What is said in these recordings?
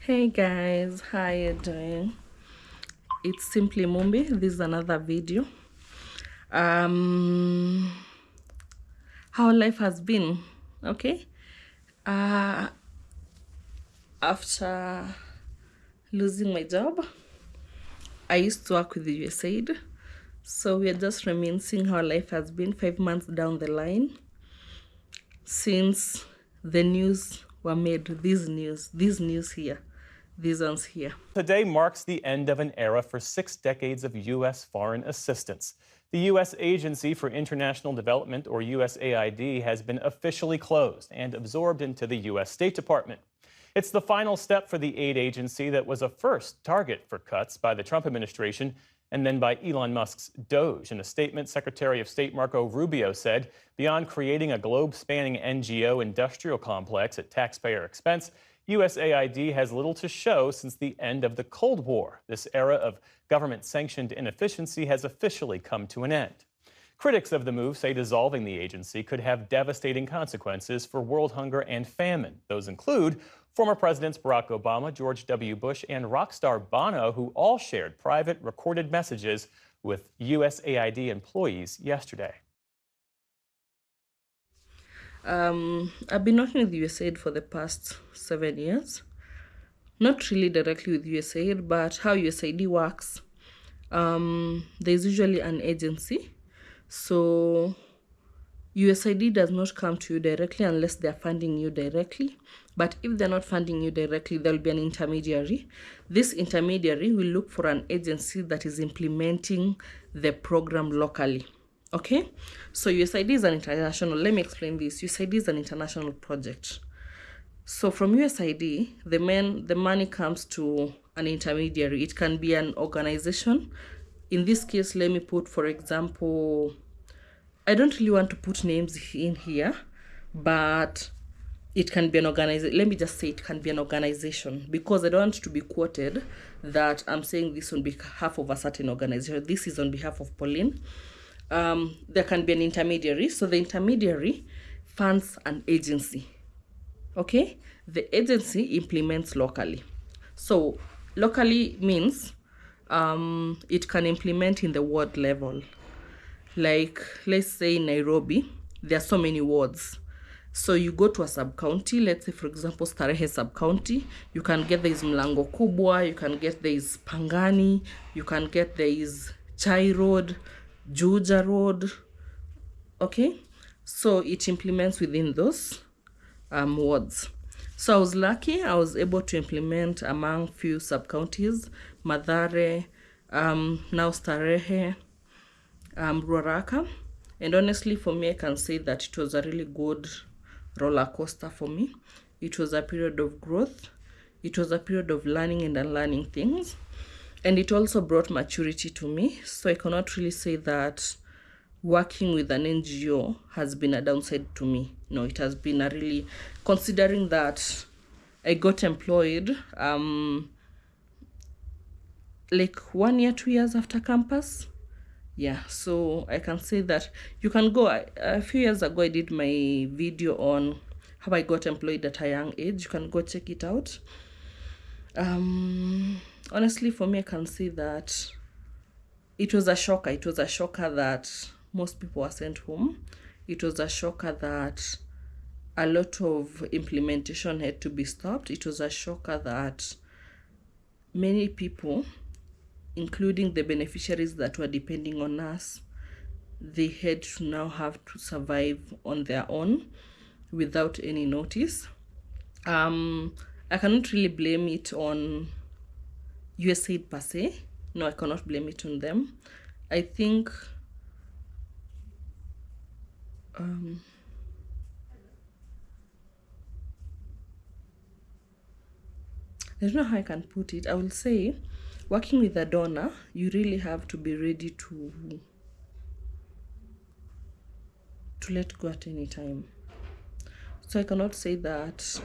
Hey guys, how you doing? It's Simply Mumbi. This is another video. Um how life has been, okay? Uh After losing my job, I used to work with the USAID. So we are just reminiscing how life has been 5 months down the line since the news were made. These news here. These ones here. Today marks the end of an era for 6 decades of U.S. foreign assistance. The U.S. Agency for International Development, or USAID, has been officially closed and absorbed into the U.S. State Department. It's the final step for the aid agency that was a first target for cuts by the Trump administration and then by Elon Musk's Doge. In a statement, Secretary of State Marco Rubio said, beyond creating a globe-spanning NGO industrial complex at taxpayer expense, USAID has little to show since the end of the Cold War. This era of government-sanctioned inefficiency has officially come to an end. Critics of the move say dissolving the agency could have devastating consequences for world hunger and famine. Those include former Presidents Barack Obama, George W. Bush, and rock star Bono, who all shared private recorded messages with USAID employees yesterday. I've been working with USAID for the past 7 years. Not really directly with USAID, but how USAID works. There's usually an agency. So USAID does not come to you directly unless they're funding you directly. But if they're not funding you directly, there'll be an intermediary. This intermediary will look for an agency that is implementing the program locally. Okay, so USAID is an international, let me explain this. USAID is an international project. So from USAID, the money comes to an intermediary. It can be an organization. In this case, let me put, for example, I don't really want to put names in here, but it can be an organization. Let me just say it can be an organization, because I don't want to be quoted that I'm saying this on behalf of a certain organization. This is on behalf of Pauline. There can be an intermediary. So the intermediary funds an agency. Okay, the agency implements locally. So locally means it can implement in the ward level. Like, let's say in Nairobi, there are so many wards. So you go to a sub-county, let's say, for example, Starehe sub-county, you can get there is Mlango Kubwa, you can get there is Pangani, you can get there is Chai Road, Juja Road. Okay, so it implements within those wards. So I was lucky, I was able to implement among few sub-counties, Mathare, now Starehe, Ruaraka. And honestly, for me, I can say that it was a really good roller coaster for me. It was a period of growth. It was a period of learning and unlearning things. And it also brought maturity to me. So I cannot really say that working with an NGO has been a downside to me. No, it has been a really, considering that I got employed like 1 year, 2 years after campus. Yeah, so I can say that you can go. A few years ago, I did my video on how I got employed at a young age. You can go check it out. Honestly, for me, I can say that it was a shocker. It was a shocker that most people were sent home. It was a shocker that a lot of implementation had to be stopped. It was a shocker that many people, including the beneficiaries that were depending on us, they had to now have to survive on their own without any notice. I cannot really blame it on USAID per se. No, I cannot blame it on them. I think I don't know how I can put it. I will say, working with a donor, you really have to be ready to let go at any time. So I cannot say that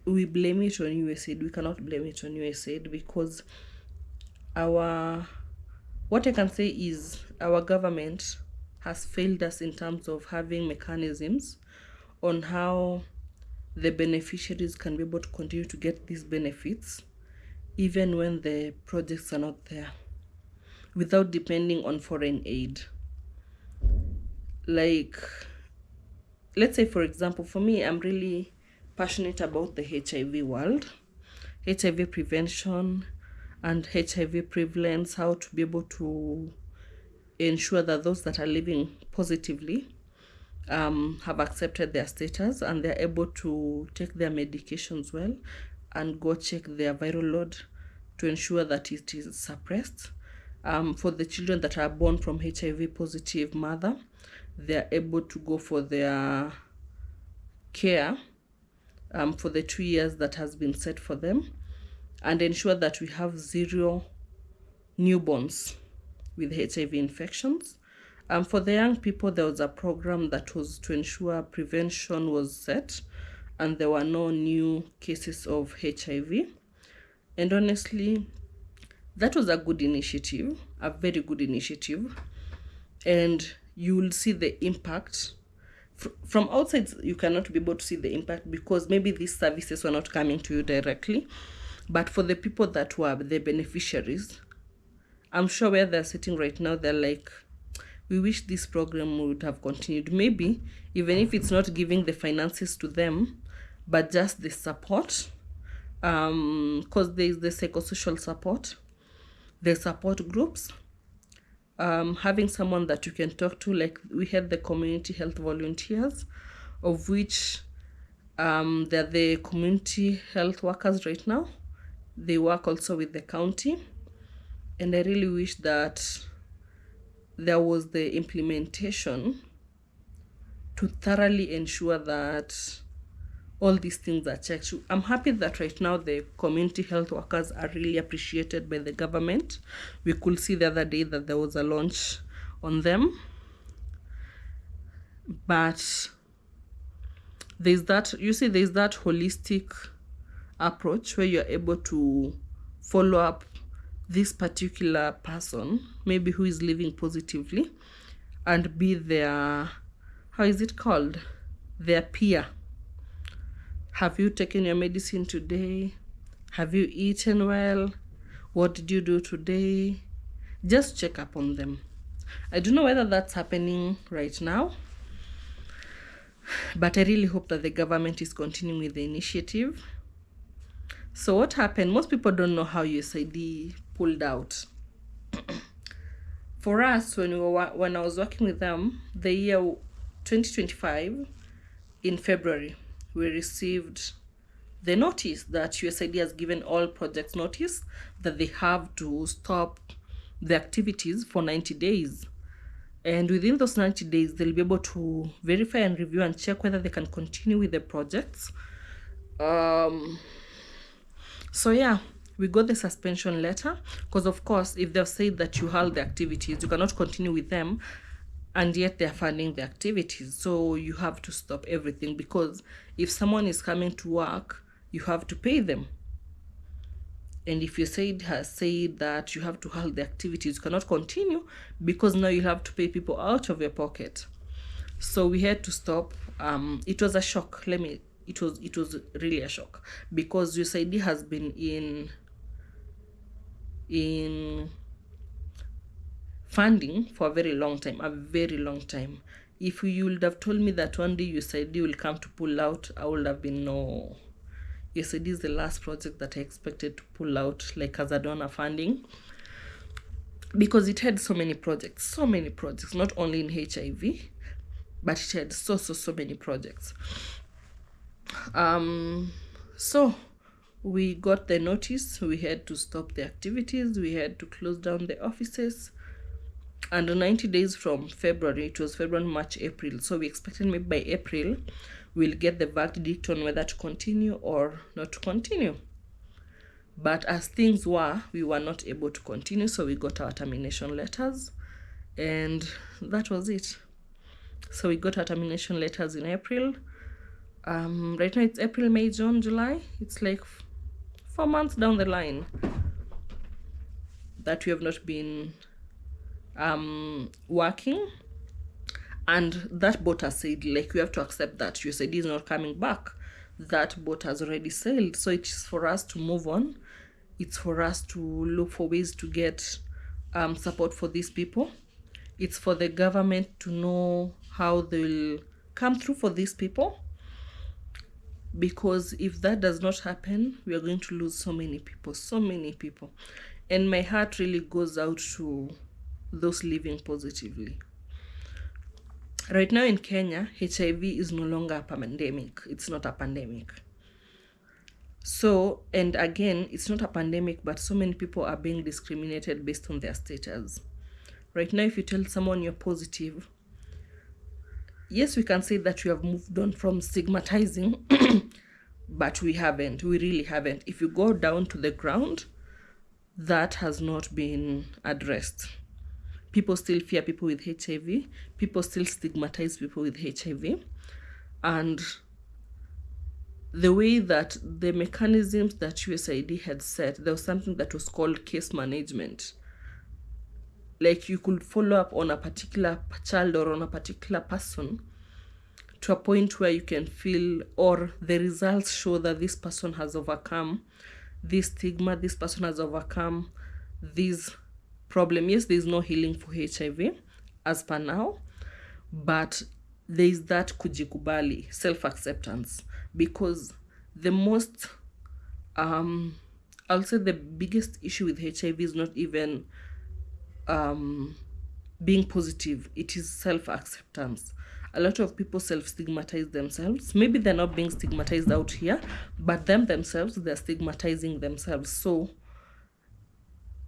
we blame it on USAID. We cannot blame it on USAID because what I can say is our government has failed us in terms of having mechanisms on how the beneficiaries can be able to continue to get these benefits even when the projects are not there, without depending on foreign aid. Like, let's say, for example, for me, I'm really passionate about the HIV world, HIV prevention and HIV prevalence, how to be able to ensure that those that are living positively have accepted their status and they're able to take their medications well and go check their viral load to ensure that it is suppressed. For the children that are born from HIV positive mother, they're able to go for their care for the 2 years that has been set for them, and ensure that we have 0 newborns with HIV infections. For the young people, there was a program that was to ensure prevention was set and there were no new cases of HIV. And honestly, that was a good initiative, a very good initiative. And you will see the impact. From outside, you cannot be able to see the impact because maybe these services were not coming to you directly. But for the people that were the beneficiaries, I'm sure where they're sitting right now, they're like, we wish this program would have continued. Maybe even if it's not giving the finances to them, but just the support, because there's the psychosocial support, the support groups, having someone that you can talk to. Like, we had the community health volunteers, of which they're the community health workers right now. They work also with the county, and I really wish that there was the implementation to thoroughly ensure that all these things are checked. I'm happy that right now the community health workers are really appreciated by the government. We could see the other day that there was a launch on them. But there's that holistic approach where you're able to follow up this particular person, maybe who is living positively, and be their, how is it called? Their peer. Have you taken your medicine today? Have you eaten well? What did you do today? Just check up on them. I don't know whether that's happening right now, but I really hope that the government is continuing with the initiative. So what happened? Most people don't know how USAID pulled out. For us, when I was working with them, the year 2025, in February, we received the notice that USAID has given all projects notice that they have to stop the activities for 90 days. And within those 90 days, they'll be able to verify and review and check whether they can continue with the projects. So yeah, we got the suspension letter because, of course, if they've said that you halt the activities, you cannot continue with them, and yet they're funding the activities. So you have to stop everything, because if someone is coming to work, you have to pay them. And if USAID has said that you have to halt the activities, you cannot continue, because now you have to pay people out of your pocket. So we had to stop. It was a shock. It was really a shock, because USAID has been in funding for a very long time. If you would have told me that one day USAID will come to pull out, I would have been, no. USAID is the last project that I expected to pull out, like, as a donor funding, because it had so many projects, not only in HIV, but it had so many projects. So we got the notice, we had to stop the activities, we had to close down the offices. And 90 days from February, it was February, March, April. So we expected maybe by April, we'll get the verdict on whether to continue or not to continue. But as things were, we were not able to continue. So we got our termination letters, and that was it. So we got our termination letters in April. Right now it's April, May, June, July. It's like 4 months down the line that we have not been working, and that boat has said, like, we have to accept that USAID is not coming back. that boat has already sailed. So it is for us to move on. It's for us to look for ways to get support for these people. It's for the government to know how they'll come through for these people. Because if that does not happen, we are going to lose so many people, so many people. And my heart really goes out to those living positively. Right now in Kenya, HIV is no longer a pandemic. It's not a pandemic. So, and again, it's not a pandemic, but so many people are being discriminated based on their status. Right now, if you tell someone you're positive, yes, we can say that we have moved on from stigmatizing, but we haven't. We really haven't. If you go down to the ground, that has not been addressed. People still fear people with HIV. People still stigmatize people with HIV. And the way that the mechanisms that USAID had set, there was something that was called case management. Like you could follow up on a particular child or on a particular person to a point where you can feel, or the results show that this person has overcome this stigma, this person has overcome this problem. Yes, there's no healing for HIV as per now, but there is that kujikubali, self-acceptance, because the most, I'll say the biggest issue with HIV is not even being positive, it is self-acceptance. A lot of people self-stigmatize themselves. Maybe they're not being stigmatized out here, but themselves, they're stigmatizing themselves. So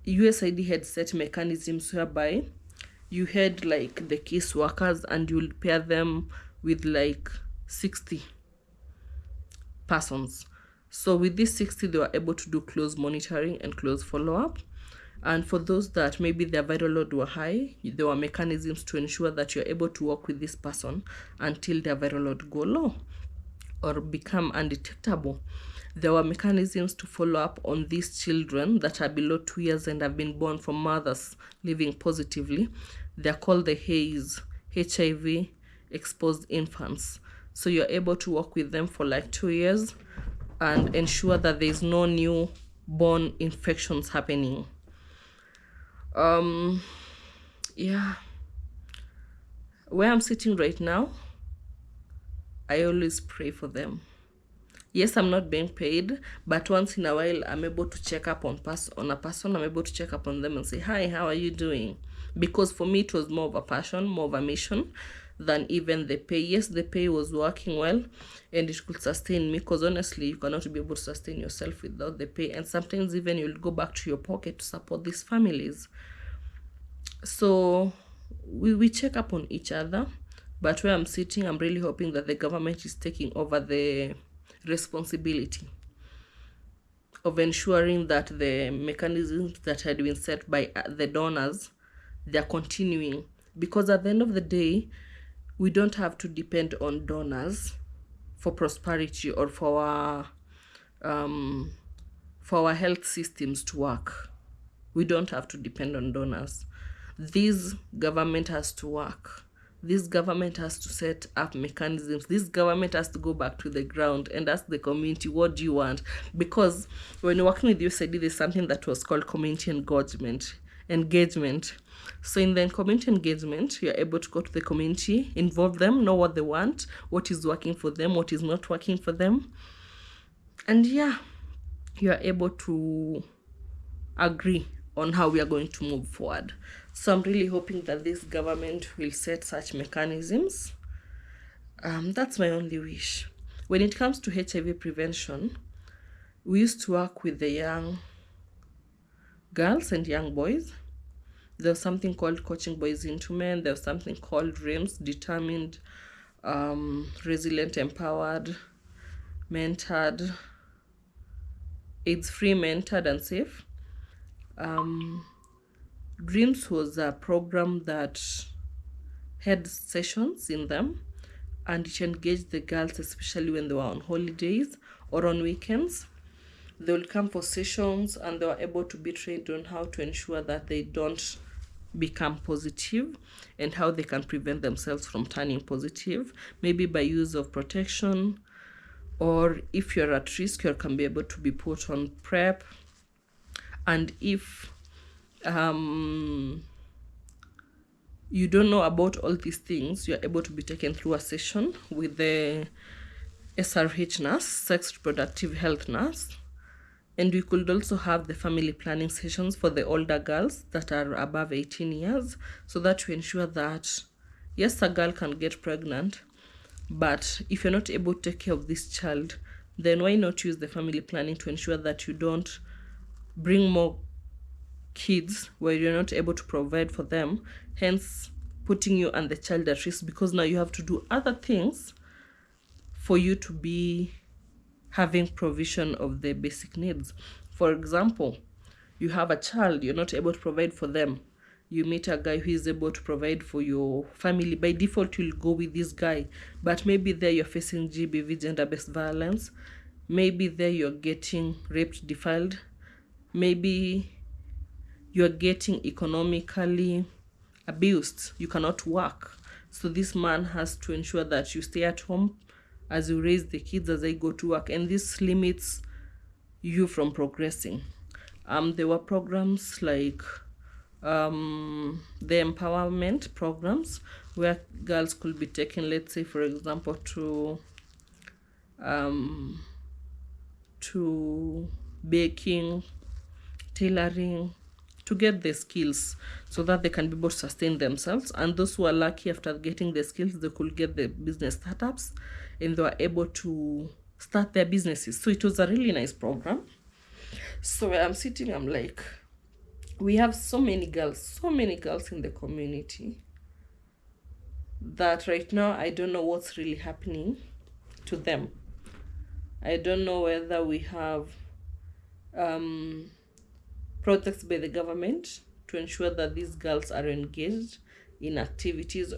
USAID had set mechanisms whereby you had like the case workers and you'll pair them with like 60 persons. So with these 60, they were able to do close monitoring and close follow-up. And for those that maybe their viral load were high, there were mechanisms to ensure that you're able to work with this person until their viral load go low or become undetectable. There were mechanisms to follow up on these children that are below 2 years and have been born from mothers living positively. They're called the HAIS, HIV exposed infants. So you're able to work with them for like 2 years and ensure that there's no new born infections happening. Yeah, where I'm sitting right now, I always pray for them. Yes, I'm not being paid, but once in a while I'm able to check up on a person. I'm able to check up on them and say, hi, how are you doing? Because for me it was more of a passion, more of a mission than even the pay. Yes, the pay was working well and it could sustain me, because honestly you cannot be able to sustain yourself without the pay, and sometimes even you'll go back to your pocket to support these families. So we check up on each other, but where I'm sitting, I'm really hoping that the government is taking over the responsibility of ensuring that the mechanisms that had been set by the donors, they're continuing. Because at the end of the day, we don't have to depend on donors for prosperity or for our health systems to work. We don't have to depend on donors. This government has to work. This government has to set up mechanisms. This government has to go back to the ground and ask the community, what do you want? Because when you're working with USAID, there's something that was called community engagement. So in the community engagement, you're able to go to the community, involve them, know what they want, what is working for them, what is not working for them. And yeah, you're able to agree on how we are going to move forward. So I'm really hoping that this government will set such mechanisms. That's my only wish. When it comes to HIV prevention, we used to work with the young girls and young boys. There was something called Coaching Boys into Men. There was something called DREAMS, Determined, Resilient, Empowered, Mentored, AIDS-free, mentored, and safe. DREAMS was a program that had sessions in them, and it engaged the girls, especially when they were on holidays or on weekends. They will come for sessions and they were able to be trained on how to ensure that they don't become positive and how they can prevent themselves from turning positive, maybe by use of protection, or if you're at risk, you can be able to be put on PrEP. And if you don't know about all these things, you're able to be taken through a session with the SRH nurse, sex reproductive health nurse. And we could also have the family planning sessions for the older girls that are above 18 years, so that we ensure that, yes, a girl can get pregnant, but if you're not able to take care of this child, then why not use the family planning to ensure that you don't bring more kids where you're not able to provide for them, hence putting you and the child at risk, because now you have to do other things for you to be having provision of the basic needs. For example, you have a child, you're not able to provide for them. You meet a guy who is able to provide for your family. By default, you'll go with this guy. But maybe there you're facing GBV, gender-based violence. Maybe there you're getting raped, defiled. Maybe you're getting economically abused. You cannot work. So this man has to ensure that you stay at home as you raise the kids as they go to work. And this limits you from progressing. There were programs like the empowerment programs where girls could be taken, let's say, for example, to baking, tailoring, to get the skills so that they can be able to sustain themselves. And those who are lucky, after getting the skills, they could get the business startups and they were able to start their businesses. So it was a really nice program. So I'm sitting, I'm like, we have so many girls in the community that right now I don't know what's really happening to them. I don't know whether we have projects by the government to ensure that these girls are engaged in activities.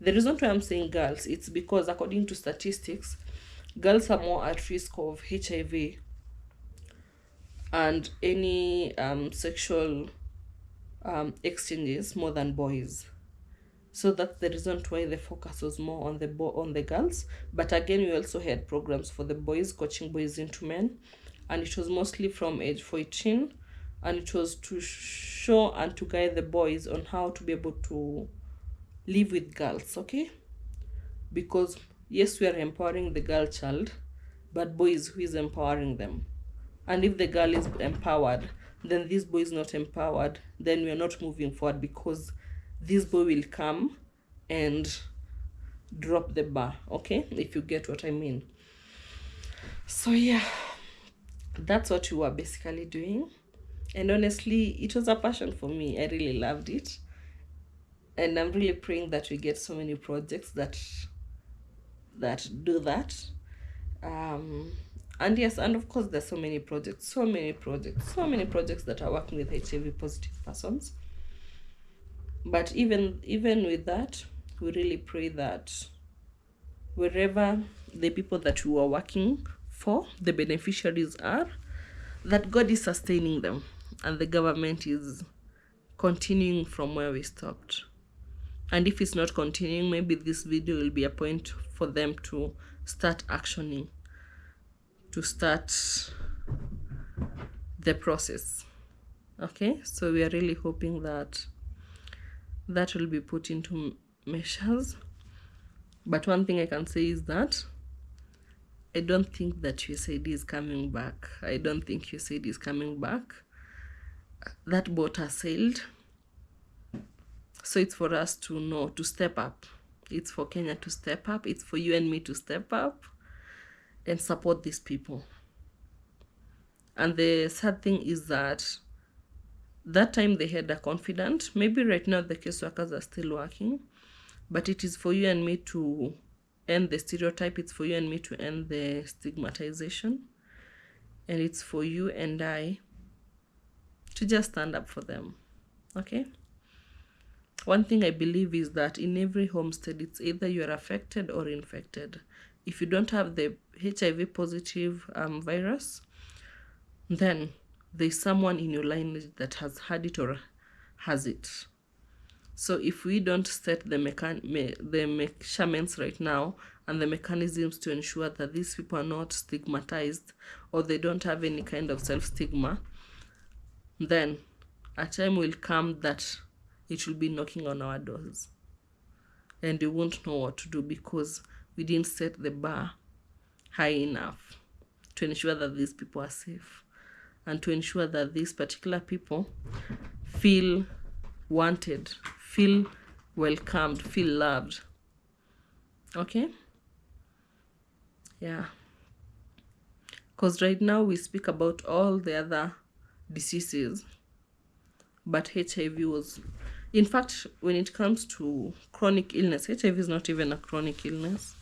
The reason why I'm saying girls, it's because according to statistics, girls are more at risk of HIV and any sexual exchanges more than boys. So that's the reason why the focus was more on the girls. But again, we also had programs for the boys, coaching boys into men, and it was mostly from age 14, and it was to show and to guide the boys on how to be able to live with girls, okay? Because yes, we are empowering the girl child, but boys, who is empowering them? And if the girl is empowered, then this boy is not empowered, then we are not moving forward, because this boy will come and drop the bar, okay? If you get what I mean. So yeah, that's what we were basically doing. And honestly, it was a passion for me. I really loved it. And I'm really praying that we get so many projects that do that. And yes, and of course there's so many projects that are working with HIV positive persons. But even with that, we really pray that wherever the people that we are working for, the beneficiaries are, that God is sustaining them and the government is continuing from where we stopped. And if it's not continuing, maybe this video will be a point for them to start actioning, to start the process. Okay, so we are really hoping that that will be put into measures. But one thing I can say is that I don't think that USAID is coming back. That boat has sailed. So it's for us to know, to step up. It's for Kenya to step up. It's for you and me to step up and support these people. And the sad thing is that time they had a confidant. Maybe right now the case workers are still working, but it is for you and me to end the stereotype. It's for you and me to end the stigmatization. And it's for you and I to just stand up for them. Okay? One thing I believe is that in every homestead, it's either you're affected or infected. If you don't have the HIV positive virus, then there's someone in your lineage that has had it or has it. So if we don't set the measurements right now and the mechanisms to ensure that these people are not stigmatized or they don't have any kind of self-stigma, then a time will come that it will be knocking on our doors. And we won't know what to do because we didn't set the bar high enough to ensure that these people are safe and to ensure that these particular people feel wanted, feel welcomed, feel loved. Okay? Yeah. Because right now we speak about all the other diseases, but HIV was, in fact, when it comes to chronic illness, HIV is not even a chronic illness.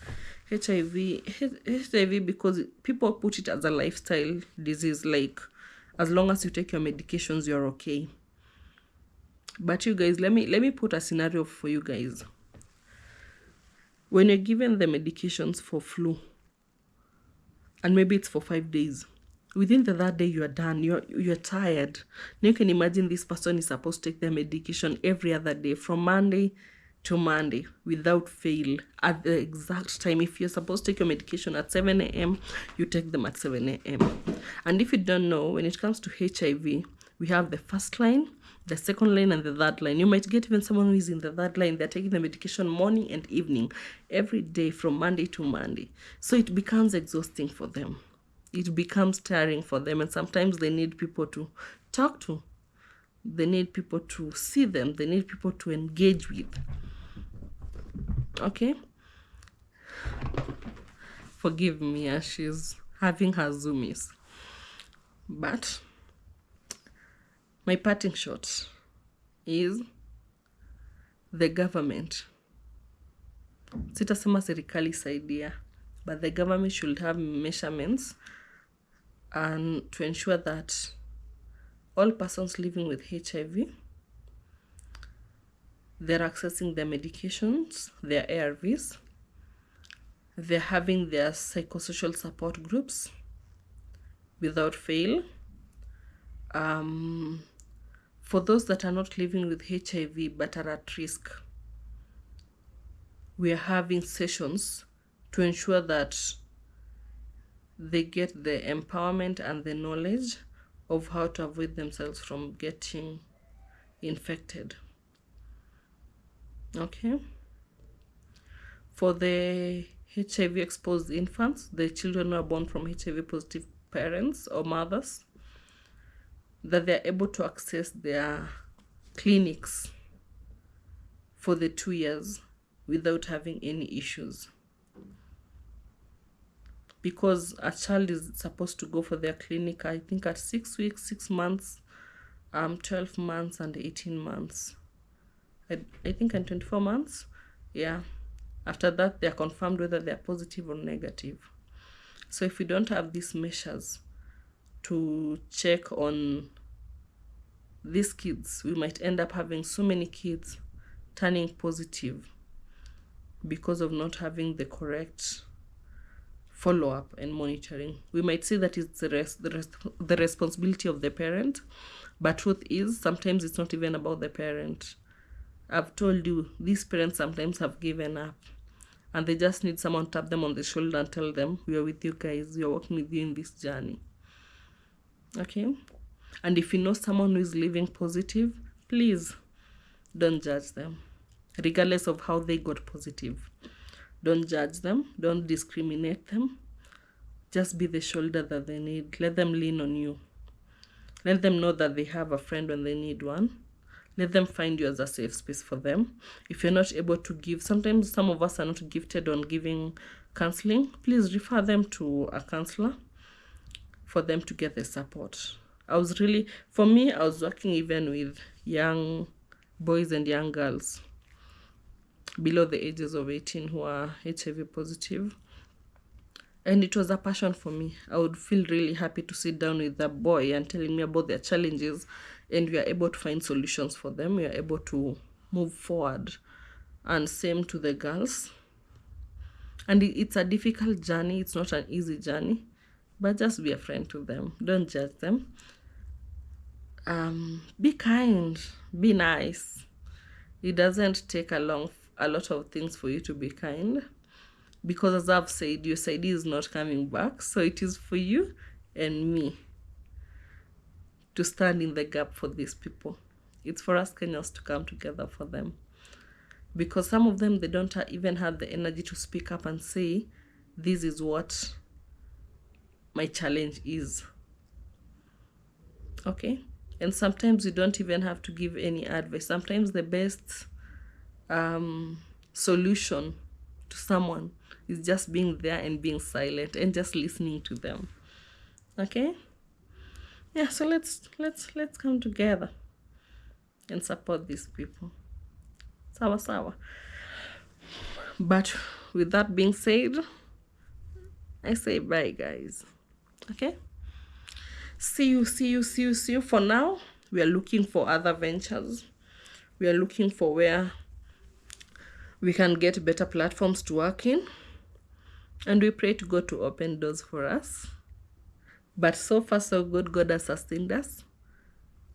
HIV, because people put it as a lifestyle disease, like as long as you take your medications, you're okay. But you guys, let me put a scenario for you guys. When you're given the medications for flu, and maybe it's for 5 days, within the third day you are done, you're tired. Now you can imagine this person is supposed to take their medication every other day from Monday to Monday without fail at the exact time. If you're supposed to take your medication at 7 a.m., you take them at 7 a.m. And if you don't know, when it comes to HIV, we have the first line, the second line, and the third line. You might get even someone who is in the third line. They're taking the medication morning and evening, every day from Monday to Monday. So it becomes exhausting for them. It becomes tiring for them. And sometimes they need people to talk to. They need people to see them. They need people to engage with. Okay? Forgive me as she's having her zoomies. But my parting shot is the government. Sitasema serikali saidia, but the government should have measurements and to ensure that all persons living with HIV, they're accessing their medications, their ARVs, they're having their psychosocial support groups without fail. For those that are not living with HIV but are at risk, we are having sessions to ensure that they get the empowerment and the knowledge of how to avoid themselves from getting infected. Okay? For the HIV exposed infants, the children who are born from HIV positive parents or mothers, that they're able to access their clinics for the 2 years without having any issues. Because a child is supposed to go for their clinic, I think at 6 weeks, 6 months, 12 months, and 18 months. I think in 24 months. Yeah. After that, they are confirmed whether they are positive or negative. So if we don't have these measures to check on these kids, we might end up having so many kids turning positive because of not having the correct follow-up and monitoring. We might say that it's the responsibility of the parent, but truth is sometimes it's not even about the parent. I've told you, these parents sometimes have given up and they just need someone to tap them on the shoulder and tell them, we are with you guys, we are working with you in this journey. Okay? And if you know someone who is living positive, please don't judge them, regardless of how they got positive. Don't judge them. Don't discriminate them. Just be the shoulder that they need. Let them lean on you. Let them know that they have a friend when they need one. Let them find you as a safe space for them. If you're not able to give, sometimes some of us are not gifted on giving counseling. Please refer them to a counselor for them to get the support. I was working even with young boys and young girls below the ages of 18 who are HIV positive. And it was a passion for me. I would feel really happy to sit down with a boy and telling me about their challenges, and we are able to find solutions for them. We are able to move forward. And same to the girls. And it's a difficult journey. It's not an easy journey, but just be a friend to them. Don't judge them. Be kind. Be nice. It doesn't take a lot of things for you to be kind. Because as I've said, USAID is not coming back. So it is for you and me to stand in the gap for these people. It's for us Kenyans to come together for them. Because some of them, they don't even have the energy to speak up and say, this is what my challenge is. Okay? And sometimes you don't even have to give any advice. Sometimes the best solution to someone is just being there and being silent and just listening to them. Okay? Yeah, so let's come together and support these people. Sawa. But with that being said, I say bye, guys. Okay? See you. For now, we are looking for other ventures. We are looking for where we can get better platforms to work in. And we pray to God to open doors for us. But so far, so good. God has sustained us.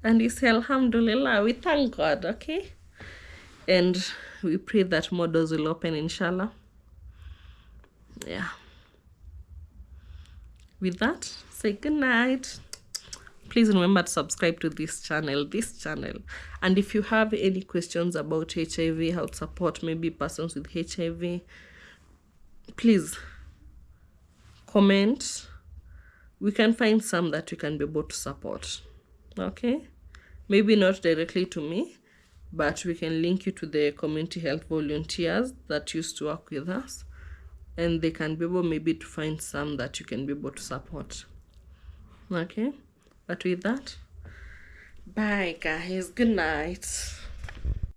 And we say, Alhamdulillah, we thank God, okay? And we pray that more doors will open, inshallah. Yeah. With that, say good night. Please remember to subscribe to this channel. And if you have any questions about HIV, how to support maybe persons with HIV, please comment. We can find some that we can be able to support. Okay? Maybe not directly to me, but we can link you to the community health volunteers that used to work with us. And they can be able maybe to find some that you can be able to support. Okay? But with that, bye guys. Good night.